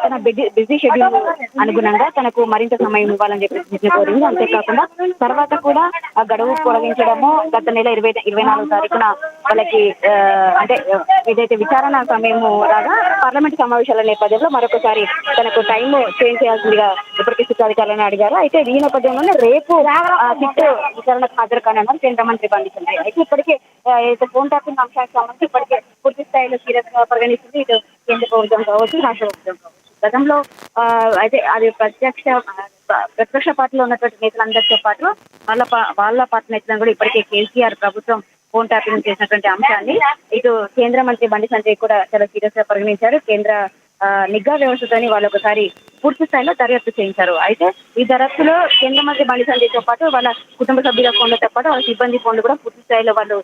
తన busy schedule అనుగుణంగా తనకు మరింత సమయం ఇవ్వాలని చెప్పి కోరింది. అంతేకాకుండా తర్వాత కూడా ఆ గడువు పొడిగించడము గత నెల 24వ తారీఖున వాళ్ళకి అంటే ఏదైతే విచారణ సమయం లాగా పార్లమెంట్ సమావేశాల నేపథ్యంలో మరొకసారి తనకు టైం చేంజ్ చేయాల్సిందిగా ఇప్పటికీ సిట్ అధికారులను అడిగారు. అయితే ఈ నేపథ్యంలోనే రేపు సిట్ విచారణకు హాజరు కానున్నారు కేంద్ర మంత్రి బండి సంజయ్. అయితే ఇప్పటికే ఏదైతే ఫోన్ ట్యాపింగ్ అంశానికి సంబంధించి ఇప్పటికే పూర్తి స్థాయిలో సీరియస్ గా పరిగణిస్తుంది ఇటు కేంద్ర ప్రభుత్వం కావచ్చు, రాష్ట్ర ప్రభుత్వం కావచ్చు. గతంలో అయితే అది ప్రతిపక్ష పార్టీలో ఉన్నటువంటి నేతలందరితో పాటు వాళ్ళ పార్టీ నేతలను కూడా ఇప్పటికే కేసీఆర్ ప్రభుత్వం ఫోన్ ట్యాపింగ్ చేసినటువంటి అంశాన్ని ఇటు కేంద్ర మంత్రి బండి సంజయ్ కూడా చాలా సీరియస్ గా పరిగణించారు. కేంద్ర నిఘా వ్యవస్థతోని వాళ్ళు ఒకసారి పూర్తి స్థాయిలో దర్యాప్తు చేయించారు. అయితే ఈ దర్యాప్తులో కేంద్ర మంత్రి బండి సంజయ్తో పాటు వాళ్ళ కుటుంబ సభ్యుల ఫోన్లతో పాటు వాళ్ళ సిబ్బంది ఫోన్లు కూడా పూర్తి స్థాయిలో వాళ్ళు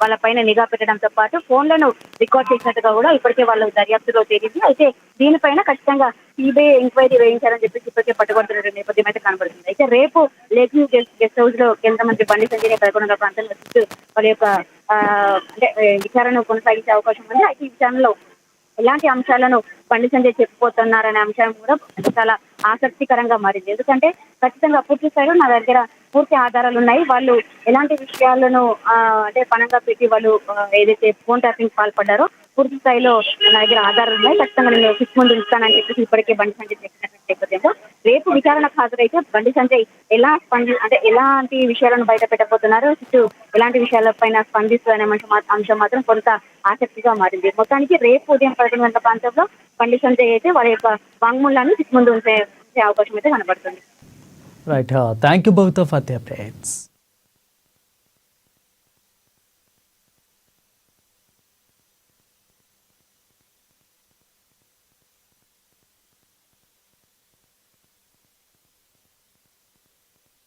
వాళ్ళ పైన నిఘా పెట్టడంతో పాటు ఫోన్లను రికార్డ్ చేసినట్టుగా కూడా ఇప్పటికే వాళ్ళు దర్యాప్తులో తేలింది. అయితే దీనిపైన ఖచ్చితంగా సిబిఐ ఎంక్వైరీ వేయించాలని చెప్పేసి ఇప్పటికే పట్టుబడుతున్న నేపథ్యం అయితే కనబడుతుంది. అయితే రేపు లేఖీ గెస్ట్ హౌస్ లో కేంద్ర మంత్రి బండి సంజయ్ 11వ ప్రాంతంలో వాళ్ళ యొక్క అంటే విచారణ కొనసాగించే అవకాశం ఉంది. అయితే ఈ విచారణలో ఎలాంటి అంశాలను బండి సంజయ్ చెప్పిపోతున్నారనే అంశం కూడా చాలా ఆసక్తికరంగా మారింది. ఎందుకంటే ఖచ్చితంగా పూర్తి స్థాయిలో నా దగ్గర పూర్తి ఆధారాలు ఉన్నాయి. వాళ్ళు ఎలాంటి విషయాలను అంటే పణంగా పెట్టి వాళ్ళు ఏదైతే ఫోన్ ట్యాపింగ్ పాల్పడ్డారో పూర్తి స్థాయిలో నా దగ్గర ఆధారాలు ఉన్నాయి. ఖచ్చితంగా నేను సిట్ ముందు ఇస్తానని చెప్పేసి ఇప్పటికే బండి సంజయ్ చెప్పినటువంటి నేపథ్యంలో రేపు విచారణకు హాజరైతే బండి సంజయ్ అంటే ఎలాంటి విషయాలను బయట పెట్టబోతున్నారు, సిట్ ఎలాంటి విషయాలపైన స్పందిస్తుందనే అంశం మాత్రం కొంత ఆసక్తిగా మారింది. మొత్తానికి రేపు ఉదయం 11 గంటల ప్రాంతంలో బండి సంజయ్ అయితే వారి యొక్క వాంగ్మూలాన్ని సిట్ ముందు ఉంచే అవకాశం అయితే కనబడుతుంది. Right, thank you both for the updates.